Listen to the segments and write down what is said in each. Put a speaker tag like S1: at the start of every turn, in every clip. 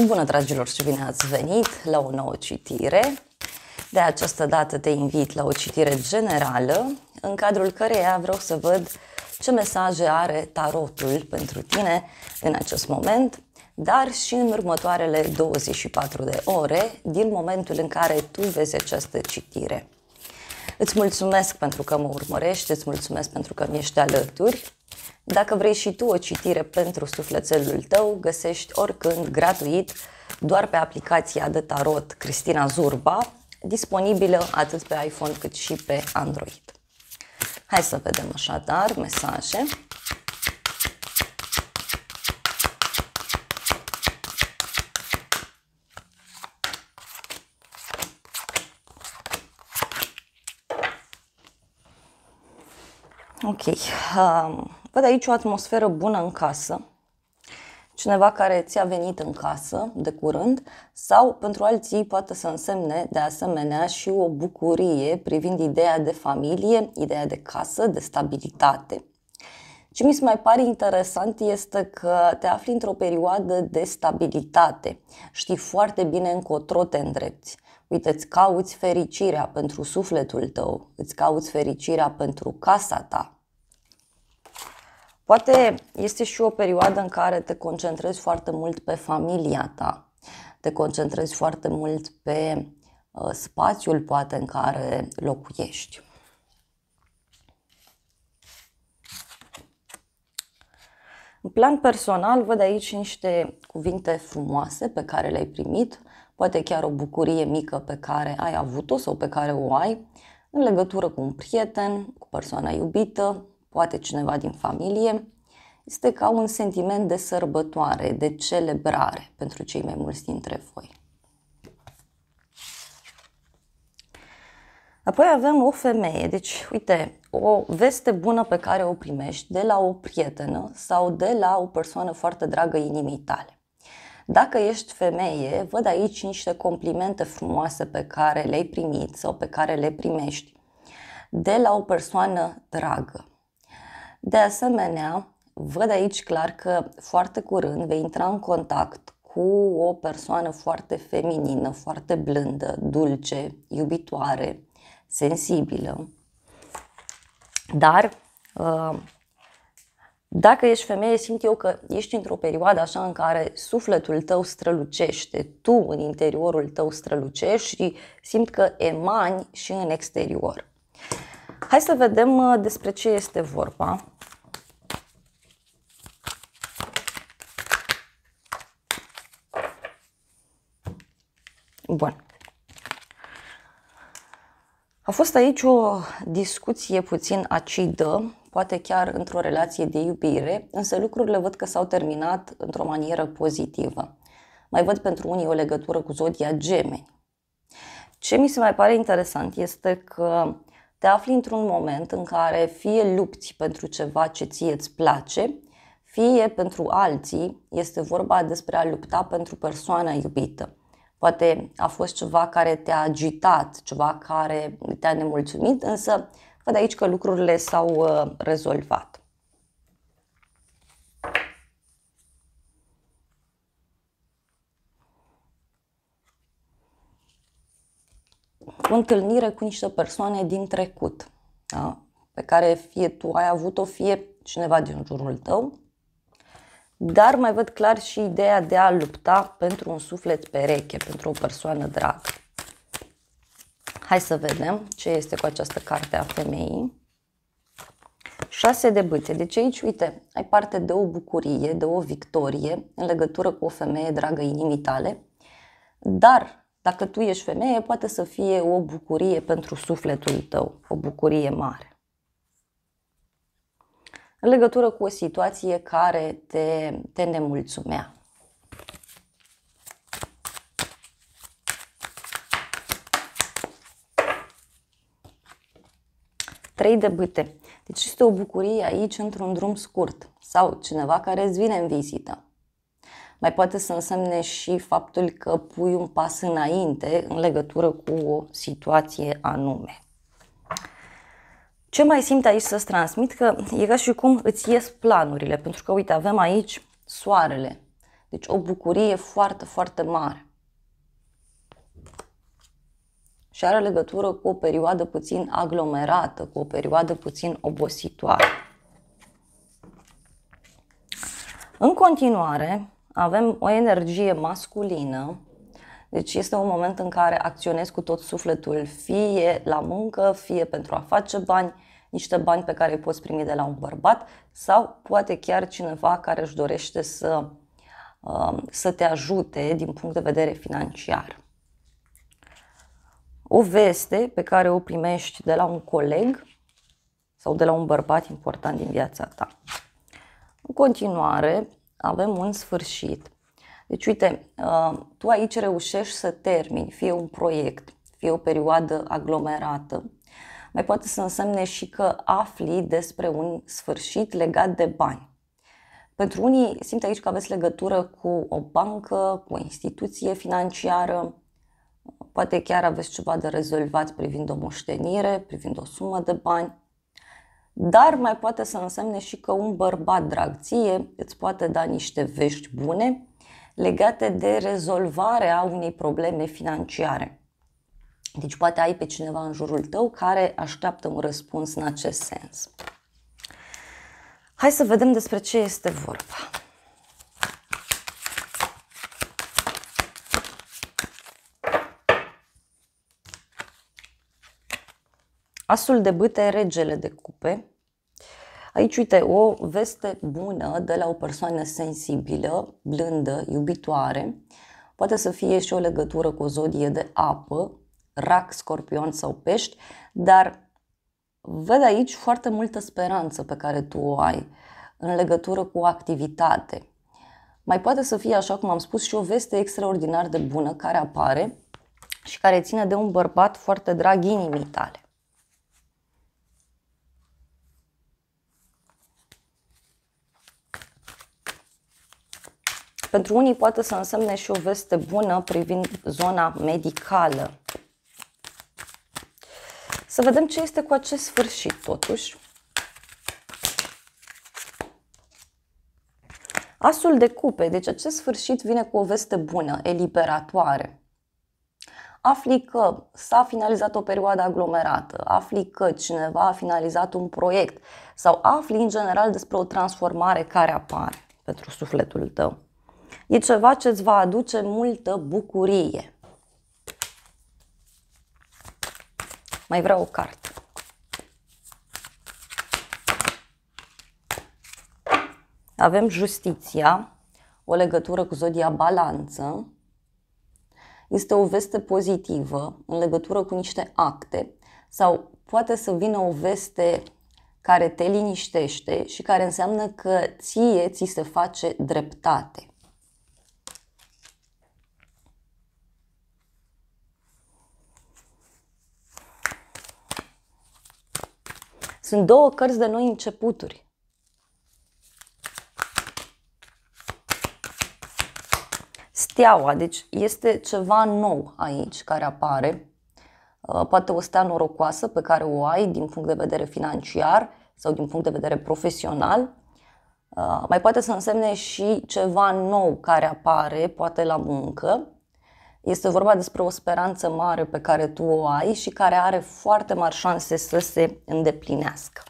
S1: Bună, dragilor, și bine ați venit la o nouă citire. De această dată te invit la o citire generală, în cadrul căreia vreau să văd ce mesaje are tarotul pentru tine în acest moment, dar și în următoarele 24 de ore, din momentul în care tu vezi această citire. Îți mulțumesc pentru că mă urmărești, îți mulțumesc pentru că mi ești alături. Dacă vrei și tu o citire pentru sufletelul tău, găsești oricând, gratuit, doar pe aplicația de tarot Cristina Zurba, disponibilă atât pe iPhone cât și pe Android. Hai să vedem așadar mesaje. Ok, văd aici o atmosferă bună în casă, cineva care ți-a venit în casă de curând sau pentru alții poate să însemne de asemenea și o bucurie privind ideea de familie, ideea de casă, de stabilitate. Ce mi se mai pare interesant este că te afli într-o perioadă de stabilitate, știi foarte bine încotro te îndrepți. Uite, îți cauți fericirea pentru sufletul tău, îți cauți fericirea pentru casa ta. Poate este și o perioadă în care te concentrezi foarte mult pe familia ta, te concentrezi foarte mult pe spațiul poate în care locuiești. În plan personal văd aici niște cuvinte frumoase pe care le-ai primit, poate chiar o bucurie mică pe care ai avut-o sau pe care o ai în legătură cu un prieten, cu persoana iubită, poate cineva din familie. Este ca un sentiment de sărbătoare, de celebrare pentru cei mai mulți dintre voi. Apoi avem o femeie, deci uite, o veste bună pe care o primești de la o prietenă sau de la o persoană foarte dragă inimii tale. Dacă ești femeie, văd aici niște complimente frumoase pe care le-ai primit sau pe care le primești de la o persoană dragă. De asemenea, văd aici clar că foarte curând vei intra în contact cu o persoană foarte feminină, foarte blândă, dulce, iubitoare, sensibilă. Dar dacă ești femeie, simt eu că ești într-o perioadă așa în care sufletul tău strălucește, tu în interiorul tău strălucești și simt că emani și în exterior. Hai să vedem despre ce este vorba. Bun. A fost aici o discuție puțin acidă, poate chiar într-o relație de iubire, însă lucrurile văd că s-au terminat într-o manieră pozitivă. Mai văd pentru unii o legătură cu zodia Gemeni. Ce mi se mai pare interesant este că te afli într-un moment în care fie lupți pentru ceva ce ție îți place, fie pentru alții este vorba despre a lupta pentru persoana iubită. Poate a fost ceva care te-a agitat, ceva care te-a nemulțumit, însă văd aici că lucrurile s-au rezolvat. O întâlnire cu niște persoane din trecut, da? Pe care fie tu ai avut-o, fie cineva din jurul tău. Dar mai văd clar și ideea de a lupta pentru un suflet pereche, pentru o persoană dragă. Hai să vedem ce este cu această carte a femeii. 6 de bâte. Deci aici, uite, ai parte de o bucurie, de o victorie în legătură cu o femeie dragă inimii tale. Dar dacă tu ești femeie, poate să fie o bucurie pentru sufletul tău, o bucurie mare. În legătură cu o situație care te nemulțumea. Trei de bâte. Deci este o bucurie aici într-un drum scurt sau cineva care îți vine în vizită. Mai poate să însemne și faptul că pui un pas înainte în legătură cu o situație anume. Ce mai simt aici să-ți transmit? Că e ca și cum îți ies planurile, pentru că, uite, avem aici soarele. Deci o bucurie foarte, foarte mare. Și are legătură cu o perioadă puțin aglomerată, cu o perioadă puțin obositoare. În continuare, avem o energie masculină, deci este un moment în care acționezi cu tot sufletul, fie la muncă, fie pentru a face bani, niște bani pe care îi poți primi de la un bărbat sau poate chiar cineva care își dorește să te ajute din punct de vedere financiar. O veste pe care o primești de la un coleg sau de la un bărbat important din viața ta. În continuare, avem un sfârșit. Deci, uite, tu aici reușești să termini fie un proiect, fie o perioadă aglomerată. Mai poate să însemne și că afli despre un sfârșit legat de bani. Pentru unii simt aici că aveți legătură cu o bancă, cu o instituție financiară, poate chiar aveți ceva de rezolvat privind o moștenire, privind o sumă de bani. Dar mai poate să însemne și că un bărbat drag ție îți poate da niște vești bune legate de rezolvarea unei probleme financiare. Deci poate ai pe cineva în jurul tău care așteaptă un răspuns în acest sens. Hai să vedem despre ce este vorba. Asul de bâte, regele de cupe. Aici, uite, o veste bună de la o persoană sensibilă, blândă, iubitoare. Poate să fie și o legătură cu o zodie de apă, rac, scorpion sau pești, dar văd aici foarte multă speranță pe care tu o ai în legătură cu o activitate. Mai poate să fie, așa cum am spus, și o veste extraordinar de bună care apare și care ține de un bărbat foarte drag inimii tale. Pentru unii poate să însemne și o veste bună privind zona medicală. Să vedem ce este cu acest sfârșit, totuși. Asul de cupe, deci acest sfârșit vine cu o veste bună, eliberatoare. Afli că s-a finalizat o perioadă aglomerată, afli că cineva a finalizat un proiect sau afli în general despre o transformare care apare pentru sufletul tău. E ceva ce îți va aduce multă bucurie. Mai vreau o carte. Avem justiția, o legătură cu zodia balanță. Este o veste pozitivă în legătură cu niște acte sau poate să vină o veste care te liniștește și care înseamnă că ție ți se face dreptate. Sunt două cărți de noi începuturi. Steaua, deci este ceva nou aici care apare. Poate o stea norocoasă pe care o ai din punct de vedere financiar sau din punct de vedere profesional. Mai poate să însemne și ceva nou care apare, poate la muncă. Este vorba despre o speranță mare pe care tu o ai și care are foarte mari șanse să se îndeplinească.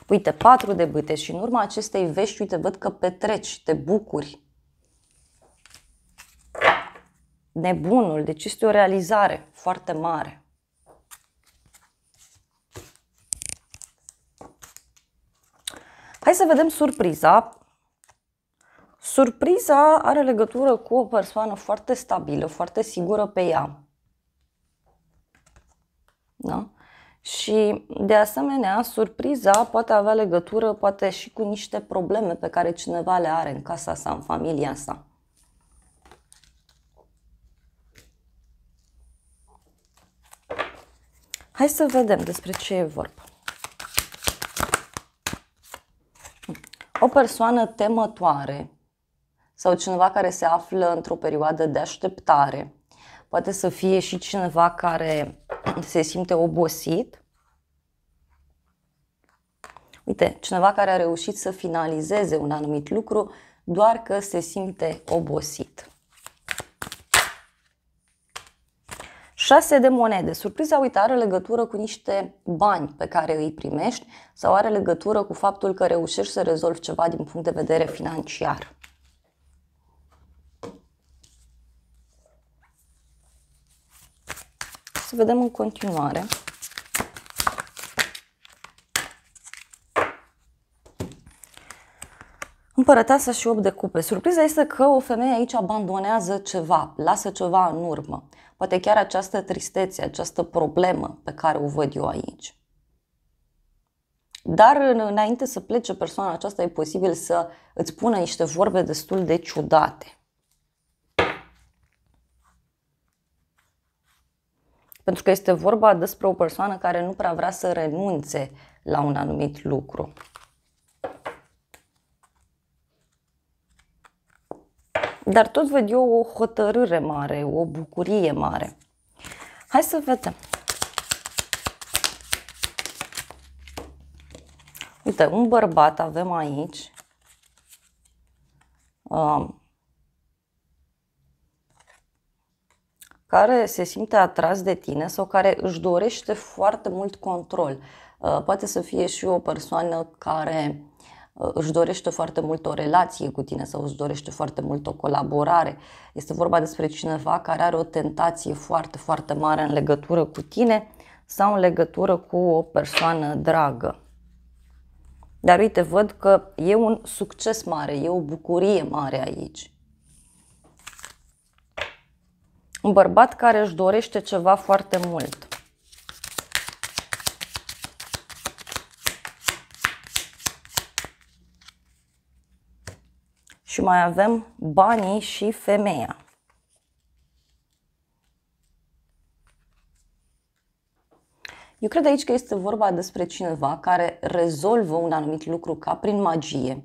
S1: Uite, 4 de bâte și în urma acestei vești, uite, văd că petreci, te bucuri. Nebunul, deci este o realizare foarte mare. Hai să vedem surpriza. Surpriza are legătură cu o persoană foarte stabilă, foarte sigură pe ea. Da? Și de asemenea, surpriza poate avea legătură poate și cu niște probleme pe care cineva le are în casa sa, în familia sa. Hai să vedem despre ce e vorba. O persoană temătoare sau cineva care se află într-o perioadă de așteptare. Poate să fie și cineva care se simte obosit. Uite, cineva care a reușit să finalizeze un anumit lucru, doar că se simte obosit. 6 de monede. Surpriza, uite, are legătură cu niște bani pe care îi primești sau are legătură cu faptul că reușești să rezolvi ceva din punct de vedere financiar. Să vedem în continuare. Împărăteasa și 8 de cupe. Surpriza este că o femeie aici abandonează ceva, lasă ceva în urmă. Poate chiar această tristețe, această problemă pe care o văd eu aici. Dar înainte să plece persoana aceasta, e posibil să îți spună niște vorbe destul de ciudate. Pentru că este vorba despre o persoană care nu prea vrea să renunțe la un anumit lucru. Dar tot văd eu o hotărâre mare, o bucurie mare. Hai să vedem. Uite, un bărbat avem aici. Care se simte atras de tine sau care își dorește foarte mult control. Poate să fie și o persoană care își dorește foarte mult o relație cu tine sau își dorește foarte mult o colaborare. Este vorba despre cineva care are o tentație foarte, foarte mare în legătură cu tine sau în legătură cu o persoană dragă. Dar uite, văd că e un succes mare, e o bucurie mare aici. Un bărbat care își dorește ceva foarte mult. Și mai avem banii și femeia. Eu cred aici că este vorba despre cineva care rezolvă un anumit lucru ca prin magie.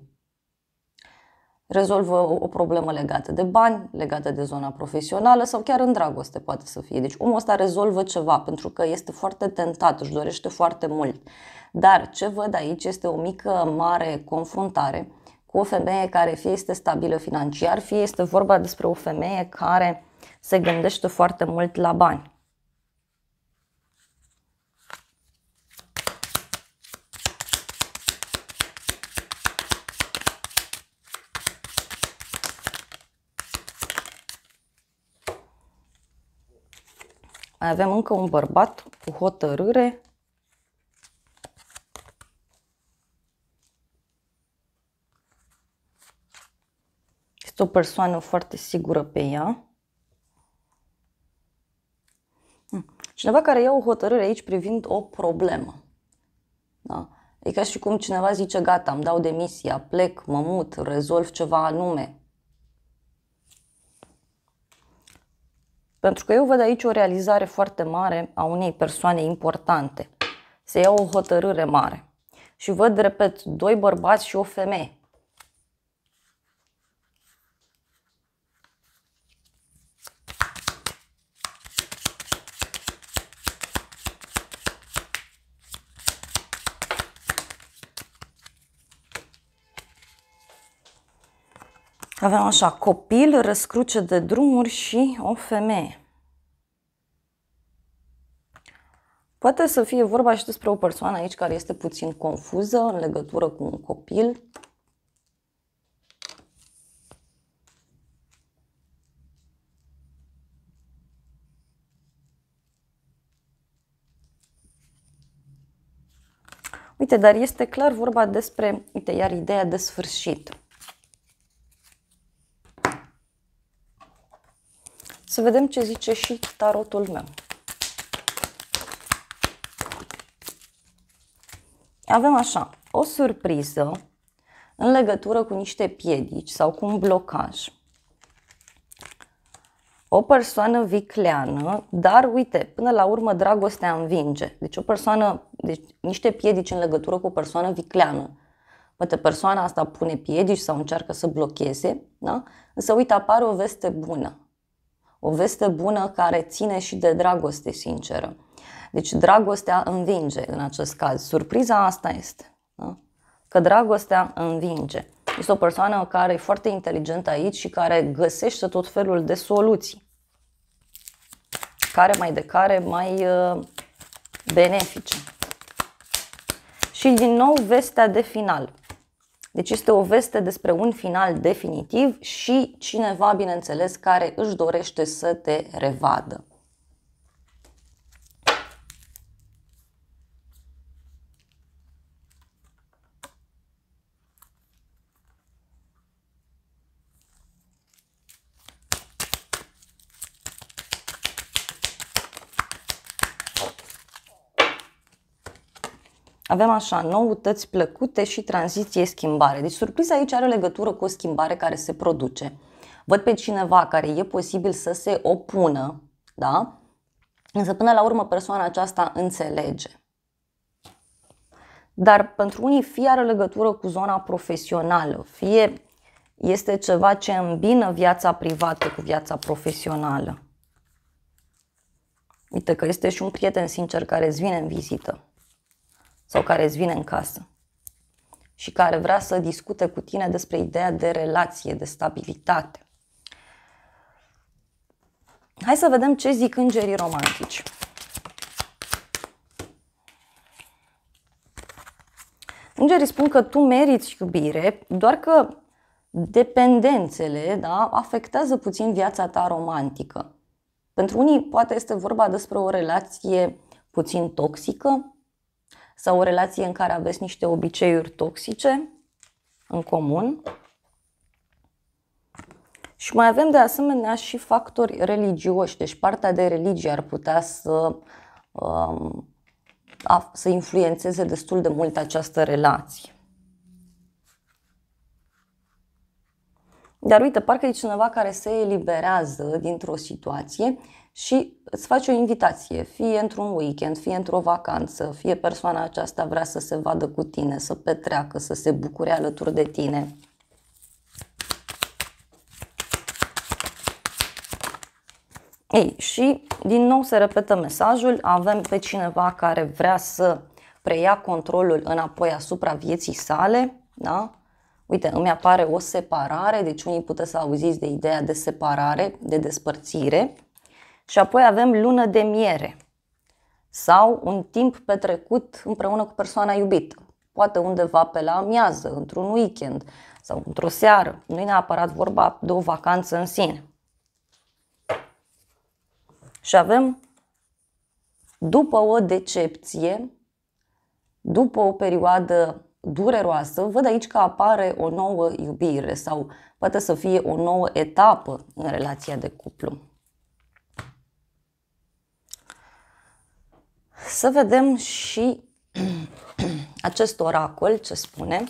S1: Rezolvă o problemă legată de bani, legată de zona profesională sau chiar în dragoste poate să fie. Deci omul ăsta rezolvă ceva pentru că este foarte tentat, își dorește foarte mult. Dar ce văd aici este o mică, mare confruntare cu o femeie care fie este stabilă financiar, fie este vorba despre o femeie care se gândește foarte mult la bani. Mai avem încă un bărbat cu hotărâre. Este o persoană foarte sigură pe ea. Cineva care ia o hotărâre aici privind o problemă. Da? E ca și cum cineva zice, gata, îmi dau demisia, plec, mă mut, rezolv ceva anume. Pentru că eu văd aici o realizare foarte mare a unei persoane importante. Se ia o hotărâre mare. Și văd, repet, 2 bărbați și o femeie. Avem așa, copil, răscruce de drumuri și o femeie. Poate să fie vorba și despre o persoană aici care este puțin confuză în legătură cu un copil. Uite, dar este clar vorba despre, uite, iar ideea de sfârșit. Să vedem ce zice și tarotul meu. Avem așa, o surpriză în legătură cu niște piedici sau cu un blocaj. O persoană vicleană, dar uite, până la urmă dragostea învinge. Deci o persoană, niște piedici în legătură cu o persoană vicleană. Poate persoana asta pune piedici sau încearcă să blocheze, da? Însă uite, apare o veste bună. O veste bună care ține și de dragoste sinceră. Deci dragostea învinge în acest caz. Surpriza asta este. Da? că dragostea învinge. Este o persoană care e foarte inteligentă aici și care găsește tot felul de soluții. Care mai de care mai benefice. Și din nou vestea de final. Deci este o veste despre un final definitiv și cineva, bineînțeles, care își dorește să te revadă. Avem așa, noutăți plăcute și tranziție, schimbare. Deci surpriza aici are legătură cu o schimbare care se produce. Văd pe cineva care e posibil să se opună, da? Însă până la urmă persoana aceasta înțelege. Dar pentru unii fie are legătură cu zona profesională, fie este ceva ce îmbină viața privată cu viața profesională. Uite că este și un prieten sincer care îți vine în vizită. Sau care îți vine în casă și care vrea să discute cu tine despre ideea de relație, de stabilitate. Hai să vedem ce zic îngerii romantici. Îngerii spun că tu meriți iubire, doar că dependențele, da, afectează puțin viața ta romantică. Pentru unii poate este vorba despre o relație puțin toxică, sau o relație în care aveți niște obiceiuri toxice în comun. Și mai avem de asemenea și factori religioși, deci partea de religie ar putea să influențeze destul de mult această relație. Dar uite, parcă e cineva care se eliberează dintr-o situație și îți face o invitație, fie într-un weekend, fie într-o vacanță, fie persoana aceasta vrea să se vadă cu tine, să petreacă, să se bucure alături de tine. Ei, și din nou se repetă mesajul, avem pe cineva care vrea să preia controlul înapoi asupra vieții sale, da? Uite, îmi apare o separare, deci unii puteți să auziți de ideea de separare, de despărțire. Și apoi avem lună de miere sau un timp petrecut împreună cu persoana iubită. Poate undeva pe la amiază, într-un weekend sau într-o seară. Nu e neapărat vorba de o vacanță în sine. Și avem, după o decepție, după o perioadă dureroasă, văd aici că apare o nouă iubire sau poate să fie o nouă etapă în relația de cuplu. Să vedem și acest oracol ce spune.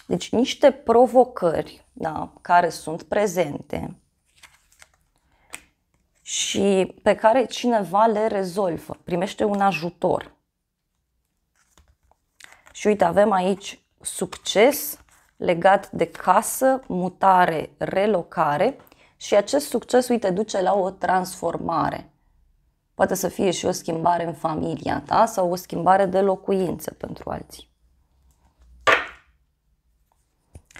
S1: Deci niște provocări, da, care sunt prezente și pe care cineva le rezolvă, primește un ajutor. Și uite, avem aici succes legat de casă, mutare, relocare. Și acest succes, uite, duce la o transformare. Poate să fie și o schimbare în familia ta sau o schimbare de locuință pentru alții.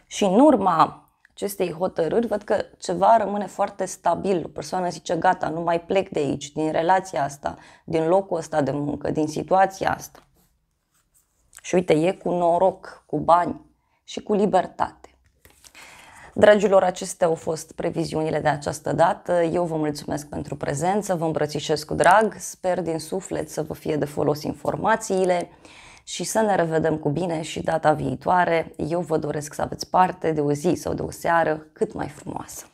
S1: Și în urma acestei hotărâri, văd că ceva rămâne foarte stabil. O persoană zice, gata, nu mai plec de aici, din relația asta, din locul ăsta de muncă, din situația asta. Și uite, e cu noroc, cu bani și cu libertate. Dragilor, acestea au fost previziunile de această dată. Eu vă mulțumesc pentru prezență, vă îmbrățișez cu drag, sper din suflet să vă fie de folos informațiile și să ne revedem cu bine și data viitoare. Eu vă doresc să aveți parte de o zi sau de o seară cât mai frumoasă.